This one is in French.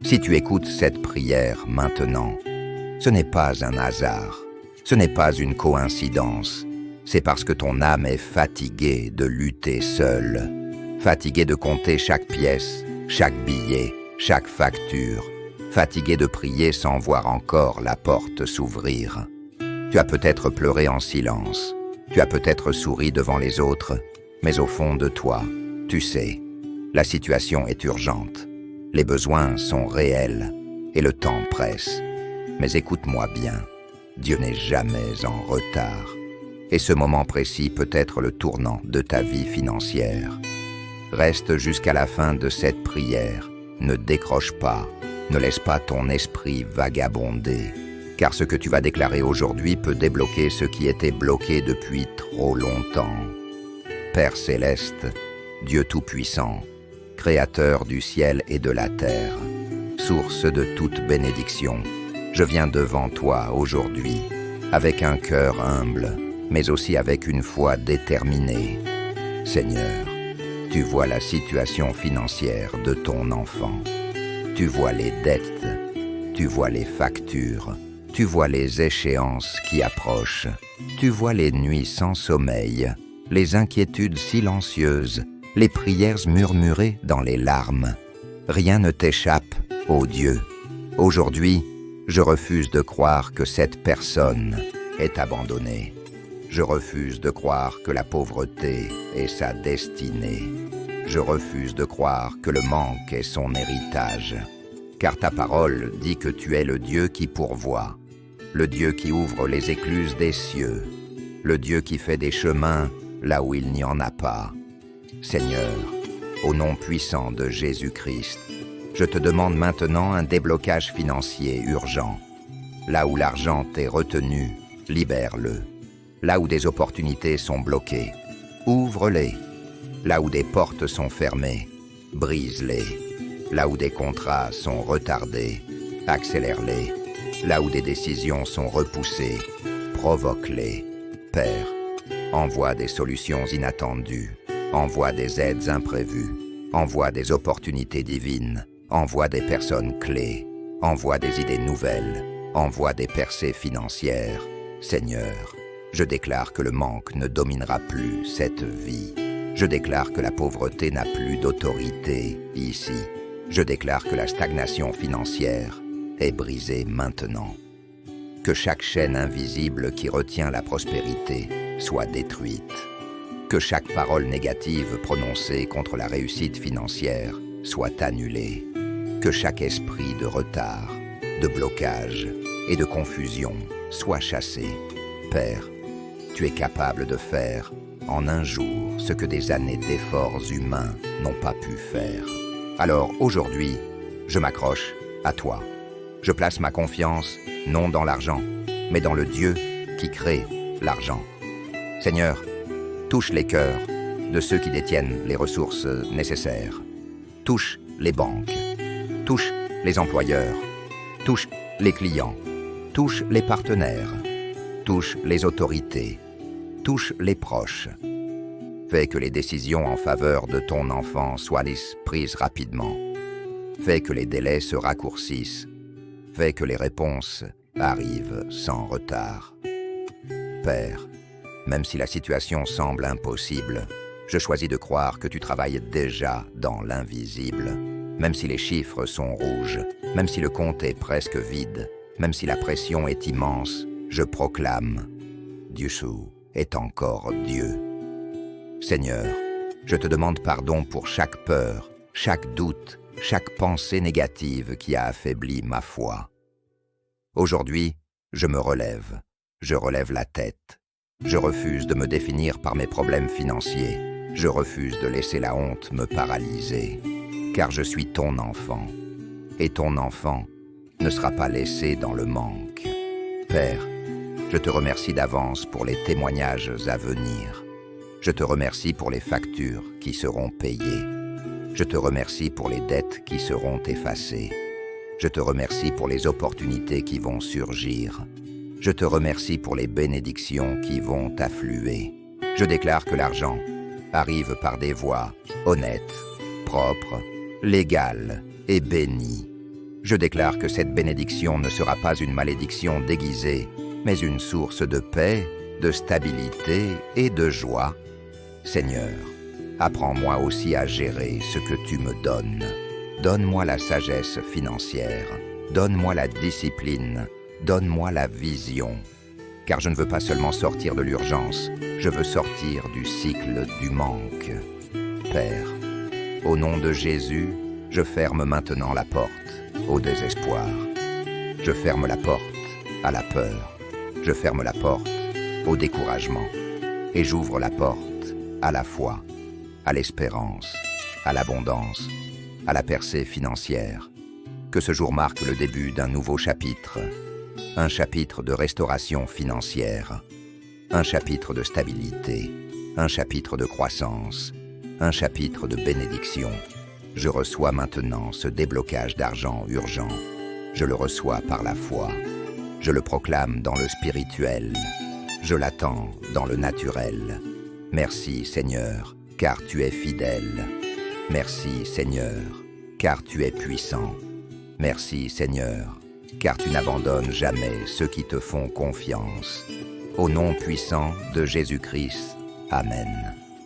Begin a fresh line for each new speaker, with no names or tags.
Si tu écoutes cette prière maintenant, ce n'est pas un hasard, ce n'est pas une coïncidence, c'est parce que ton âme est fatiguée de lutter seule, fatiguée de compter chaque pièce, chaque billet, chaque facture, fatiguée de prier sans voir encore la porte s'ouvrir. Tu as peut-être pleuré en silence, tu as peut-être souri devant les autres, mais au fond de toi, tu sais, la situation est urgente, les besoins sont réels et le temps presse. Mais écoute-moi bien, Dieu n'est jamais en retard. Et ce moment précis peut être le tournant de ta vie financière. Reste jusqu'à la fin de cette prière, ne décroche pas, ne laisse pas ton esprit vagabonder, car ce que tu vas déclarer aujourd'hui peut débloquer ce qui était bloqué depuis trop longtemps. Père céleste, Dieu tout-puissant, Créateur du ciel et de la terre, source de toute bénédiction, je viens devant toi aujourd'hui, avec un cœur humble, mais aussi avec une foi déterminée. Seigneur, tu vois la situation financière de ton enfant. Tu vois les dettes, tu vois les factures, tu vois les échéances qui approchent, tu vois les nuits sans sommeil, les inquiétudes silencieuses, les prières murmurées dans les larmes. Rien ne t'échappe, ô Dieu. Aujourd'hui, je refuse de croire que cette personne est abandonnée. Je refuse de croire que la pauvreté est sa destinée. Je refuse de croire que le manque est son héritage. Car ta parole dit que tu es le Dieu qui pourvoit, le Dieu qui ouvre les écluses des cieux, le Dieu qui fait des chemins là où il n'y en a pas. Seigneur, au nom puissant de Jésus-Christ, je te demande maintenant un déblocage financier urgent. Là où l'argent t'est retenu, libère-le. Là où des opportunités sont bloquées, ouvre-les. Là où des portes sont fermées, brise-les. Là où des contrats sont retardés, accélère-les. Là où des décisions sont repoussées, provoque-les. Père, envoie des solutions inattendues, envoie des aides imprévues, envoie des opportunités divines, envoie des personnes clés, envoie des idées nouvelles, envoie des percées financières. Seigneur, je déclare que le manque ne dominera plus cette vie. Je déclare que la pauvreté n'a plus d'autorité ici. Je déclare que la stagnation financière est brisée maintenant. Que chaque chaîne invisible qui retient la prospérité soit détruite. Que chaque parole négative prononcée contre la réussite financière soit annulée. Que chaque esprit de retard, de blocage et de confusion soit chassé. Père, tu es capable de faire en un jour ce que des années d'efforts humains n'ont pas pu faire. Alors aujourd'hui, je m'accroche à toi. Je place ma confiance non dans l'argent, mais dans le Dieu qui crée l'argent. Seigneur, touche les cœurs de ceux qui détiennent les ressources nécessaires. Touche les banques, touche les employeurs, touche les clients, touche les partenaires, touche les autorités, touche les proches. Fais que les décisions en faveur de ton enfant soient prises rapidement. Fais que les délais se raccourcissent. Fais que les réponses arrivent sans retard. Père, même si la situation semble impossible, je choisis de croire que tu travailles déjà dans l'invisible. Même si les chiffres sont rouges, même si le compte est presque vide, même si la pression est immense, je proclame, Dieu est encore Dieu. Seigneur, je te demande pardon pour chaque peur, chaque doute, chaque pensée négative qui a affaibli ma foi. Aujourd'hui, je me relève, je relève la tête. Je refuse de me définir par mes problèmes financiers. Je refuse de laisser la honte me paralyser, car je suis ton enfant. Et ton enfant ne sera pas laissé dans le manque. Père, je te remercie d'avance pour les témoignages à venir. Je te remercie pour les factures qui seront payées. Je te remercie pour les dettes qui seront effacées. Je te remercie pour les opportunités qui vont surgir. Je te remercie pour les bénédictions qui vont affluer. Je déclare que l'argent arrive par des voies honnêtes, propres, légales et bénies. Je déclare que cette bénédiction ne sera pas une malédiction déguisée, mais une source de paix, de stabilité et de joie. Seigneur, apprends-moi aussi à gérer ce que tu me donnes. Donne-moi la sagesse financière, donne-moi la discipline, donne-moi la vision. Car je ne veux pas seulement sortir de l'urgence, je veux sortir du cycle du manque. Père, au nom de Jésus, je ferme maintenant la porte au désespoir. Je ferme la porte à la peur. Je ferme la porte au découragement. Et j'ouvre la porte à la foi, à l'espérance, à l'abondance, à la percée financière. Que ce jour marque le début d'un nouveau chapitre. Un chapitre de restauration financière. Un chapitre de stabilité. Un chapitre de croissance. Un chapitre de bénédiction. Je reçois maintenant ce déblocage d'argent urgent. Je le reçois par la foi. Je le proclame dans le spirituel. Je l'attends dans le naturel. Merci Seigneur, car tu es fidèle. Merci Seigneur, car tu es puissant. Merci Seigneur, car tu n'abandonnes jamais ceux qui te font confiance. Au nom puissant de Jésus-Christ. Amen.